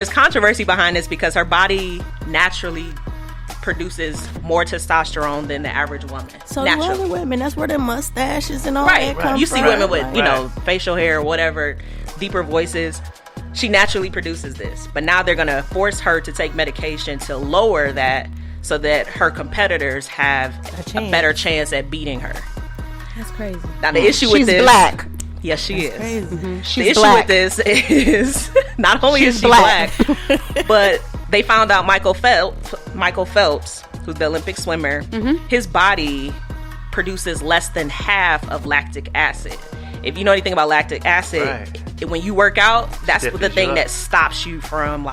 There's controversy behind this because her body naturally produces more testosterone than the average woman. So do other women. That's where their mustaches and all that come You from. see women with, facial hair or whatever, deeper voices. She naturally produces this. But now they're going to force her to take medication to lower that so that her competitors have a better chance at beating her. That's crazy. Now, the issue with this... She's black. Yes, she is. Crazy. Mm-hmm. The issue with this is not only is she black, but they found out Michael Phelps, who's the Olympic swimmer, his body produces less than half of lactic acid. If you know anything about lactic acid, when you work out, that's the thing that stops you from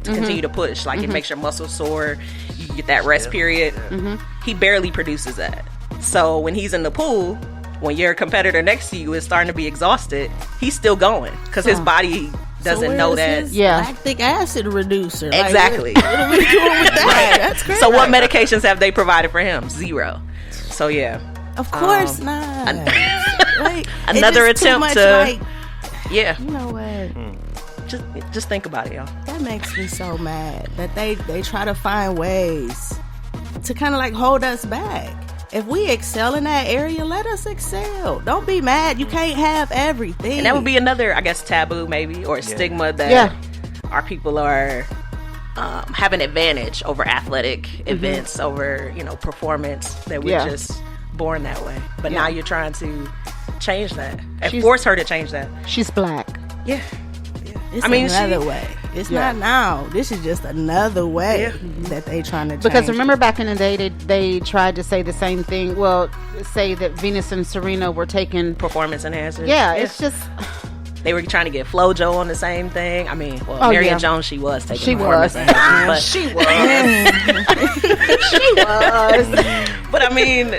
continue to push. Like it makes your muscles sore. You get that rest period. He barely produces that. So when he's in the pool, when your competitor next to you is starting to be exhausted, he's still going because his body doesn't know that. Lactic acid reducer. Exactly. What are we doing with that? That's crazy. So what medications have they provided for him? 0. So yeah. Of course not. Another attempt to. You know what? Just think about it, y'all. That makes me so mad that they try to find ways to kind of like hold us back. If we excel in that area, let us excel. Don't be mad. You can't have everything. And that would be another, I guess, taboo maybe or stigma that our people are have an advantage over athletic events, over performance, that we're just born that way. But now you're trying to change that and force her to change that. She's black. Yeah. It's another way. It's not now. This is just another way that they trying to change. Because remember back in the day, they tried to say the same thing. Well, say that Venus and Serena were taking performance enhancers. Yeah, it's just they were trying to get FloJo on the same thing. I mean, Marion Jones, she was taking performance enhancers, but she was. But I mean,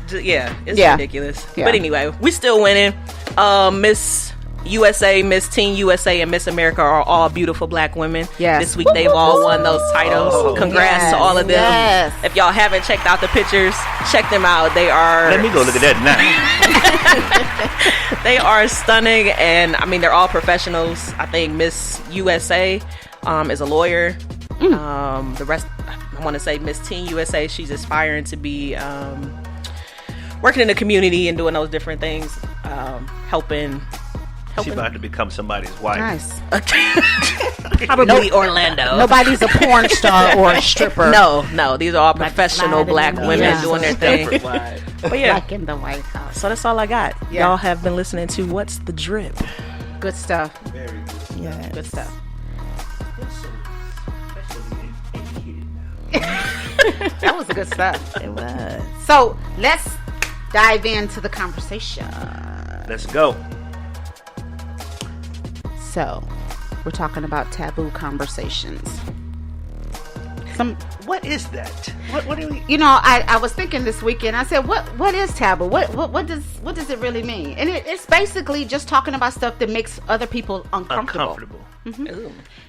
it's ridiculous. Yeah. But anyway, we still winning. Miss USA, Miss Teen USA, and Miss America are all beautiful black women. This week they've all won those titles. Congrats to all of them. If y'all haven't checked out the pictures, check them out. They are. Let me go look at that now. They are stunning, and I mean they're all professionals. I think Miss USA is a lawyer. The rest, I want to say Miss Teen USA. She's aspiring to be working in the community and doing those different things, helping. She's about to become somebody's wife. Nice. Probably Orlando. Nobody's a porn star or a stripper. No. These are all professional black women doing their thing. But Black in the White House. So that's all I got. Y'all have been listening to What's the Drip? Good stuff. Very good. Yeah. Good stuff. That was good stuff. It was. So let's dive into the conversation. Let's go. So, we're talking about taboo conversations. What is that? What do we? I was thinking this weekend. I said, what is taboo? What does it really mean? And it's basically just talking about stuff that makes other people uncomfortable. Mm-hmm.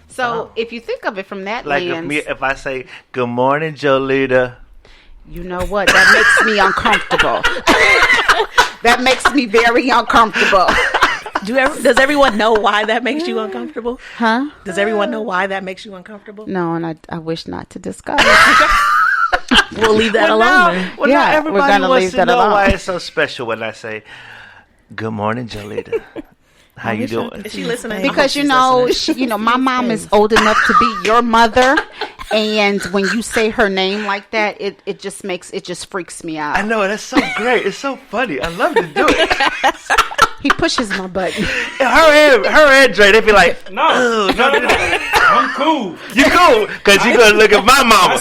So, if you think of it from that lens, if I say good morning, Jolita, you know what? That makes me uncomfortable. That makes me very uncomfortable. Does everyone know why that makes you uncomfortable? Huh? Does everyone know why that makes you uncomfortable? No, and I wish not to discuss. We'll leave that alone. Now everybody wants to know why it's so special when I say, good morning, Jolita. How you doing? Is she listening? Because my mom is old enough to be your mother, and when you say her name like that, it just freaks me out. I know, that's so great. It's so funny. I love to do it. He pushes my button. Her and Dre, they be like, no, I'm cool. You cool? Because you gonna look at my mama.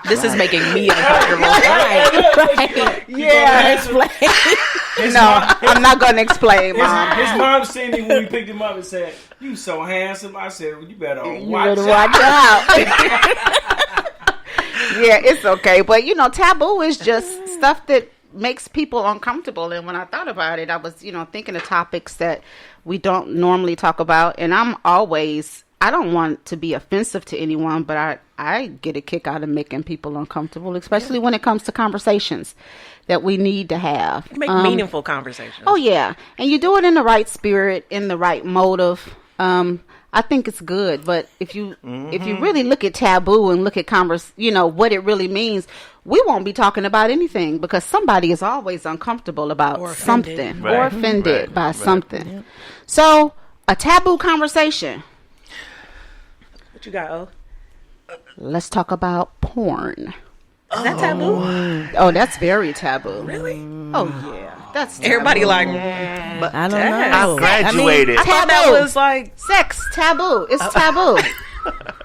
This is making me uncomfortable. Right. Yeah, explain. I'm not going to explain, Mom. His mom seen me when we picked him up and said, "You so handsome." I said, well, "You better watch out." Yeah, it's okay. But, taboo is just stuff that makes people uncomfortable. And when I thought about it, I was, thinking of topics that we don't normally talk about. And I'm always I don't want to be offensive to anyone, but I get a kick out of making people uncomfortable, especially when it comes to conversations that we need to have. You make meaningful conversations. Oh yeah, and you do it in the right spirit, in the right motive. I think it's good, but if you really look at taboo and look at what it really means, we won't be talking about anything because somebody is always uncomfortable about something or offended by something. Yep. So, a taboo conversation. What you got, O? Let's talk about porn. Is that taboo? Oh, that's very taboo. Really? Oh, yeah. That's taboo. Everybody like, but I don't know. I graduated. I thought that was like sex taboo. It's taboo.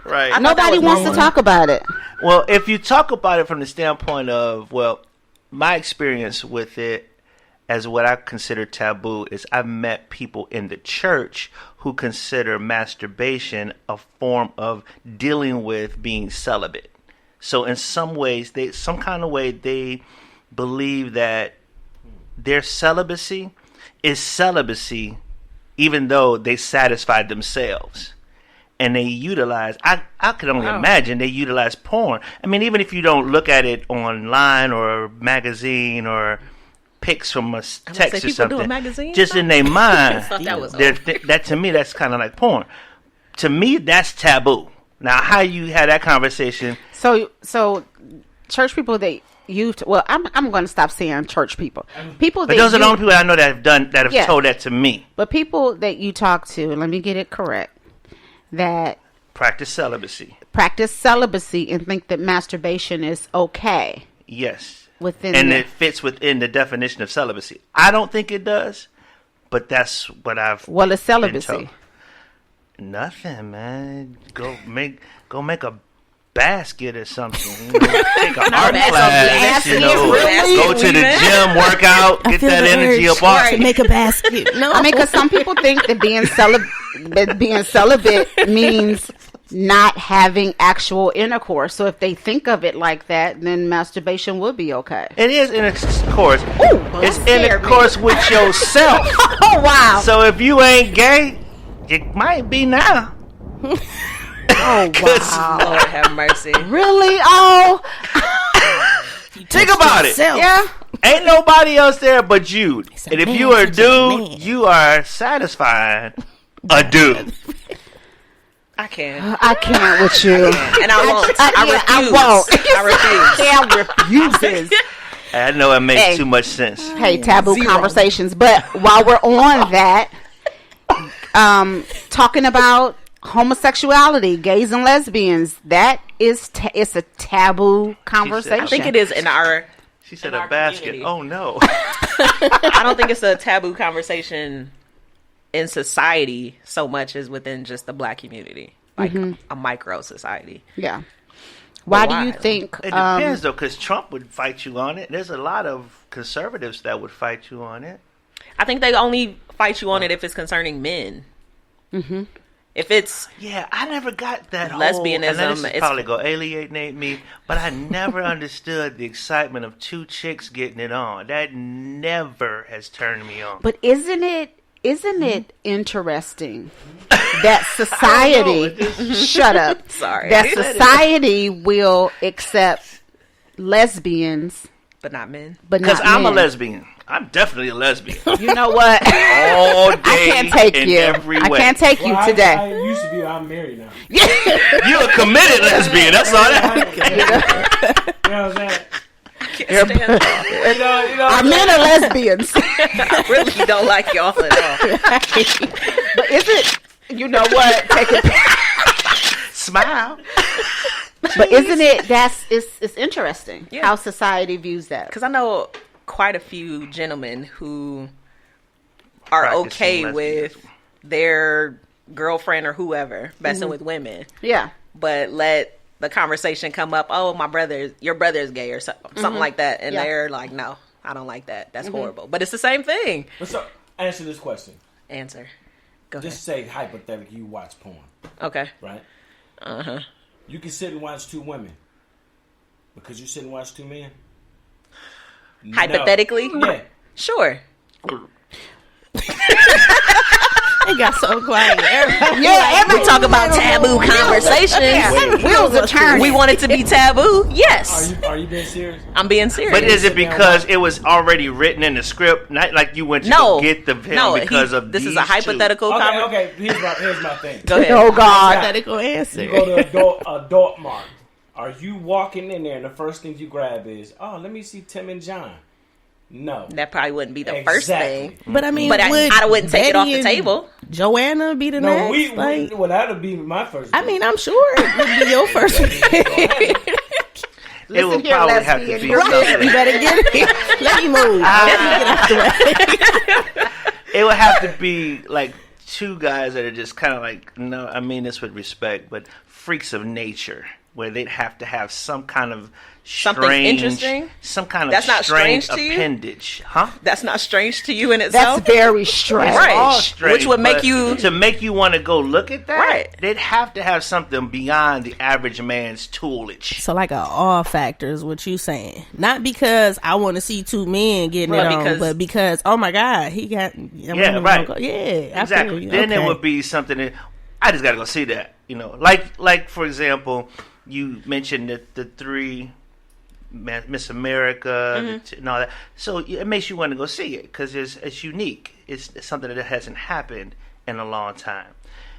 Right. Nobody wants to talk about it. Well, if you talk about it from the standpoint of, my experience with it as what I consider taboo is I've met people in the church who consider masturbation a form of dealing with being celibate. So in some ways, some kind of way, they believe that their celibacy is celibacy, even though they satisfied themselves. And they utilize, I could only imagine, they utilize porn. I mean, even if you don't look at it online or a magazine or pics from a text or something, just in their mind, that to me, that's kind of like porn. To me, that's taboo. Now, how you had that conversation? So church people, I'm going to stop saying church people. But those are the only people I know that have told that to me. But people that you talk to, let me get it correct, that practice celibacy and think that masturbation is okay. Yes. It fits within the definition of celibacy. I don't think it does, but that's what I've. Well, it's celibacy. Nothing, man. Go make a basket or something. Take an art class. Go to the gym, work out, get that energy up. To make a basket. No, I mean, because some people think that being celibate means not having actual intercourse. So if they think of it like that, then masturbation would be okay. It is intercourse. It's intercourse with yourself. Oh wow! So if you ain't gay, it might be now. Oh wow! Lord have mercy. Really? Oh. Think about it. Yeah. Ain't nobody else there but you. And if you are a dude, you are satisfying a dude. I can't with you. And I won't. I refuse. I know it makes too much sense. Hey, taboo conversations. But while we're on that, talking about homosexuality, gays and lesbians, that is it's a taboo conversation. I think it is in our. She said a basket. Community. Oh no. I don't think it's a taboo conversation in society so much as within just the Black community, like a micro society. Yeah. Why do you think? It depends though, because Trump would fight you on it. There's a lot of conservatives that would fight you on it. I think they only fight you on it if it's concerning men. Mm-hmm. If it's I never got that lesbianism. Whole, and this is probably gonna alienate me, but I never understood the excitement of two chicks getting it on. That never has turned me on. But isn't it interesting that society shut up. Sorry. That society will accept lesbians but not men. Because I'm a lesbian. I'm definitely a lesbian. You know what? All day. I can't take you. Every way. I can't take you today. I used to be. I'm married now. You're a committed lesbian. That's all that. You know what I'm saying? Our men are lesbians. I really don't like y'all at all. But is it? You know what? Take it. Smile. But isn't it? It's interesting how society views that. Because I know quite a few gentlemen who are okay with their girlfriend or whoever messing with women. Yeah. But let the conversation come up, oh, your brother's gay or something like that. And they're like, no, I don't like that. That's horrible. But it's the same thing. So, answer this question. Answer. Go Just ahead. say, hypothetically, you watch porn. Okay. Right? Uh-huh. You can sit and watch two women. Because you sit and watch two men? Hypothetically? No. Yeah. Sure. You got so quiet. We talk about taboo conversations. Wheels are turning. We want it to be taboo. Yes. Are you being serious? I'm being serious. But is it because it was already written in the script? Not like you went to go get the film because of this these is a hypothetical conversation. Okay, here's my thing. Go ahead. Oh, God. Hypothetical answer. You go to adult mart. Are you walking in there and the first thing you grab is, oh, let me see Tim and John? No. That probably wouldn't be the first thing. But I mean, I wouldn't take it off the table. Joanna be the next? Well, that would be my first. I mean, I'm sure it would be your first. It will probably have to be something. You better get it. Let me move. Get out the way. It would have to be like two guys that are just kind of like, no, I mean this with respect, but freaks of nature, where they'd have to have some kind of something interesting, some kind of that's not strange appendage, huh? That's not strange to you in itself. That's very strange, right? Which would make you want to go look at that. Right? They'd have to have something beyond the average man's toolage. So, like, an awe factor is what you saying? Not because I want to see two men getting it on, but because oh my God, he got right. Exactly. Then it would be something that I just got to go see that. You know, like for example, you mentioned the three. Miss America and all that, so it makes you want to go see it because it's unique. It's something that hasn't happened in a long time.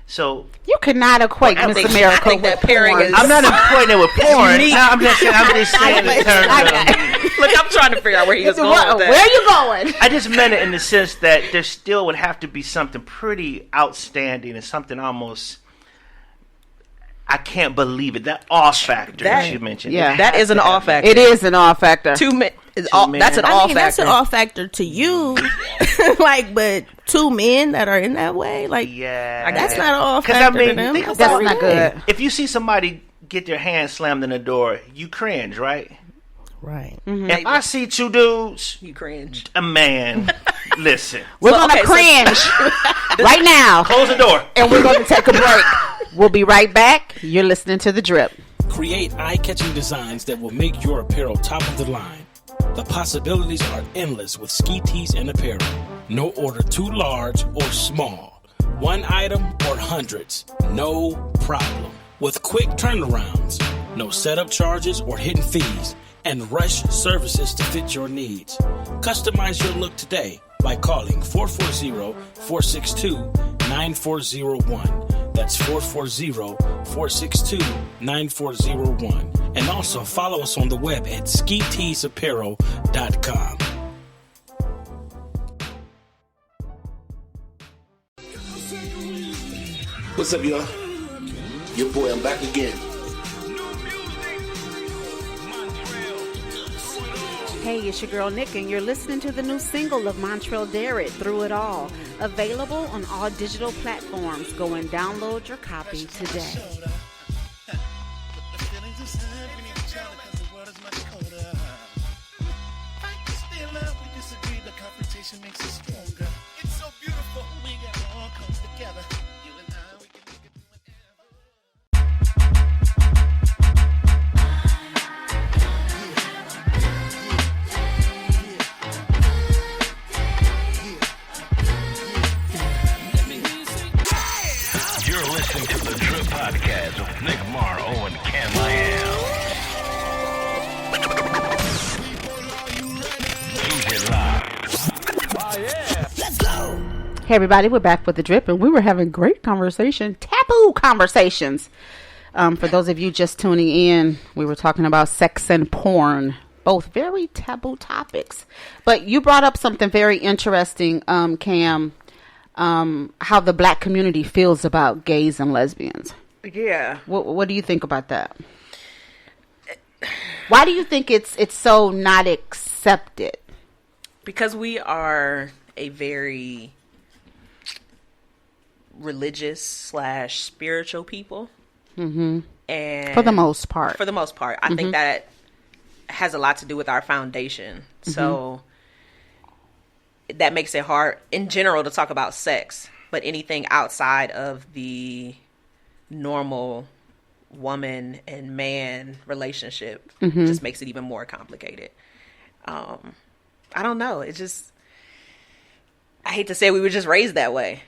So you cannot equate Miss America with porn. I'm not equating it with porn. No, I'm just saying in terms of. Look, I'm trying to figure out where he was going with that. Where are you going? I just meant it in the sense that there still would have to be something pretty outstanding and something almost. I can't believe it. That awe factor that you mentioned. Yeah, that is an awe factor. It is an awe factor. That's an awe factor. That's an awe factor to you. But two men that are in that way, that's not an awe factor to them. That's not good. If you see somebody get their hand slammed in the door, you cringe, right? Right. Mm-hmm. If I see two dudes, you cringe. A man, listen. We're gonna cringe right now. Close the door, and we're gonna take a break. We'll be right back. You're listening to The Drip. Create eye-catching designs that will make your apparel top of the line. The possibilities are endless with ski tees and apparel. No order too large or small. One item or hundreds. No problem. With quick turnarounds. No setup charges or hidden fees. And rush services to fit your needs. Customize your look today by calling 440-462-9401. That's 440-462-9401. And also follow us on the web at skiteesapparel.com. What's up, y'all? Your boy, I'm back again. Hey, it's your girl Nick, and you're listening to the new single of Montreal Derrick, Through It All. Available on all digital platforms. Go and download your copy today. Hey everybody, we're back with The Drip, and we were having great conversation, taboo conversations. For those of you just tuning in, we were talking about sex and porn, both very taboo topics. But you brought up something very interesting, Cam, how the black community feels about gays and lesbians. Yeah. What do you think about that? Why do you think it's so not accepted? Because we are a very religious / spiritual people. Mm-hmm. And for the most part, I think that has a lot to do with our foundation. Mm-hmm. So that makes it hard in general to talk about sex, but anything outside of the normal woman and man relationship just makes it even more complicated. I don't know. It's just, I hate to say we were just raised that way.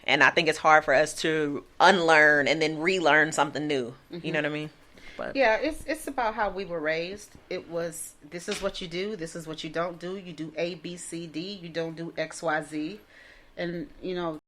And I think it's hard for us to unlearn and then relearn something new. You know what I mean? But yeah, it's about how we were raised. It was, this is what you do, this is what you don't do. You do A, B, C, D. You don't do X, Y, Z. And, you know,